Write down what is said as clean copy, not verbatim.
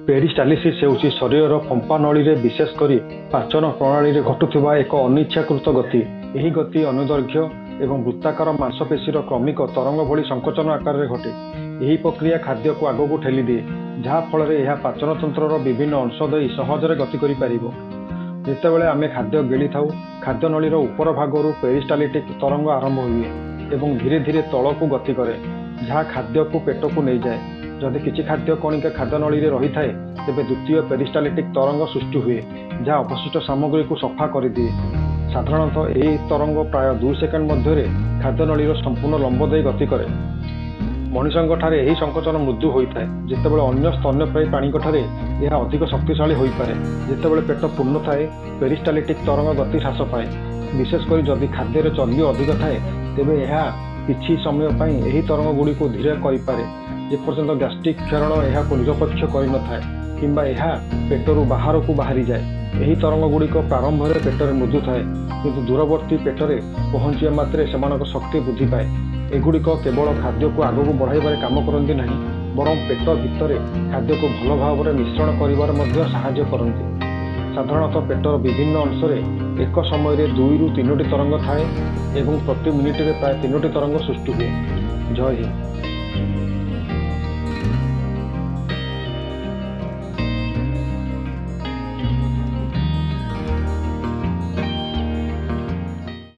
Peristalsis ହେଉଛି ଶରୀରର ଫମ୍ପା ନଳୀରେ ବିଶେଷକରି ପାଚନ ପ୍ରଣାଳୀରେ ଘଟୁଥିବା ଏକ ଅନିଚ୍ଛାକୃତ ଗତି। ଏହି ଗତି ଅନୁଦୈର୍ଘ୍ୟ ଏବଂ ବୃତ୍ତାକାର ମାଂସପେଶୀର କ୍ରମିକ ତରଙ୍ଗ ଭଳି ସଂକୋଚନ ଆକାରରେ ଘଟେ। ଏହି ପ୍ରକ୍ରିୟା ଖାଦ୍ୟକୁ ଆଗକୁ ଠେଲିଦିଏ, ଯାହା ଫଳରେ ଏହା ପାଚନତନ୍ତ୍ରର ବିଭିନ୍ନ ଅଂଶ ଦେଇ ସହଜରେ ଗତି କରିପାରିବ। ଯେତେବେଳେ ଆମେ ଖାଦ୍ୟ ଗିଳିଥାଉ, ଖାଦ୍ୟନଳୀର ଉପର ଭାଗରୁ ପେରିଷ୍ଟାଲିଟିକ୍ ତରଙ୍ଗ ଆରମ୍ଭ ହୁଏ ଏବଂ ଧୀରେ ଧୀରେ ତଳକୁ ଗତି କରେ, ଯାହା ଖାଦ୍ୟକୁ ପେଟକୁ ନେଇଯାଏ। ଯଦି କିଛି ଖାଦ୍ୟ କଣିକା ଖାଦ୍ୟନଳୀରେ ରହିଥାଏ, ତେବେ ଦ୍ୱିତୀୟ ପେରିଷ୍ଟାଲିଟିକ୍ ତରଙ୍ଗ ସୃଷ୍ଟି ହୁଏ, ଯାହା ଅବଶିଷ୍ଟ ସାମଗ୍ରୀକୁ ସଫା କରିଦିଏ। ସାଧାରଣତଃ ଏହି ତରଙ୍ଗ ପ୍ରାୟ 2 ସେକେଣ୍ଡ ମଧ୍ୟରେ ଖାଦ୍ୟନଳୀର ସମ୍ପୂର୍ଣ୍ଣ ଲମ୍ବ ଦେଇ ଗତି କରେ। ମଣିଷଙ୍କଠାରେ ଏହି ସଂକୋଚନ ମୃଦୁ ହୋଇଥାଏ, ଯେତେବେଳେ ଅନ୍ୟ ସ୍ତନ୍ୟପାୟୀ ପ୍ରାଣୀଙ୍କଠାରେ ଏହା ଅଧିକ ଶକ୍ତିଶାଳୀ ହୋଇପାରେ। ଯେତେବେଳେ ପେଟ ପୂର୍ଣ୍ଣ ଥାଏ, ପେରିଷ୍ଟାଲିଟିକ୍ ତରଙ୍ଗ ଗତି ହ୍ରାସ ପାଏ। ବିଶେଷ କରି ଯଦି ଖାଦ୍ୟରେ ଚର୍ବି ଅଧିକ ଥାଏ, ତେବେ ଏହା କିଛି ସମୟ ପାଇଁ ଏହି ତରଙ୍ଗଗୁଡ଼ିକୁ ଧୀର କରିପାରେ, ଯେପର୍ଯ୍ୟନ୍ତ ଗ୍ୟାଷ୍ଟ୍ରିକ୍ କ୍ଷରଣ ଏହାକୁ ନିରପେକ୍ଷ କରିନଥାଏ କିମ୍ବା ଏହା ପେଟରୁ ବାହାରକୁ ବାହାରିଯାଏ। ଏହି ତରଙ୍ଗଗୁଡ଼ିକ ପ୍ରାରମ୍ଭରେ ପେଟରେ ମୃଦୁ ଥାଏ, କିନ୍ତୁ ଦୂରବର୍ତ୍ତୀ ପେଟରେ ପହଞ୍ଚିବା ମାତ୍ରେ ସେମାନଙ୍କ ଶକ୍ତି ବୃଦ୍ଧି ପାଏ। ଏଗୁଡ଼ିକ କେବଳ ଖାଦ୍ୟକୁ ଆଗକୁ ବଢ଼ାଇବାରେ କାମ କରନ୍ତି ନାହିଁ, ବରଂ ପେଟ ଭିତରେ ଖାଦ୍ୟକୁ ଭଲ ଭାବରେ ମିଶ୍ରଣ କରିବାରେ ମଧ୍ୟ ସାହାଯ୍ୟ କରନ୍ତି। ସାଧାରଣତଃ ପେଟର ବିଭିନ୍ନ ଅଂଶରେ ଏକ ସମୟରେ 2ରୁ 3ଟି ତରଙ୍ଗ ଥାଏ ଏବଂ ପ୍ରତି ମିନିଟରେ ପ୍ରାୟ 3ଟି ତରଙ୍ଗ ସୃଷ୍ଟି ହୁଏ। ଜୟ ହିନ୍ଦ।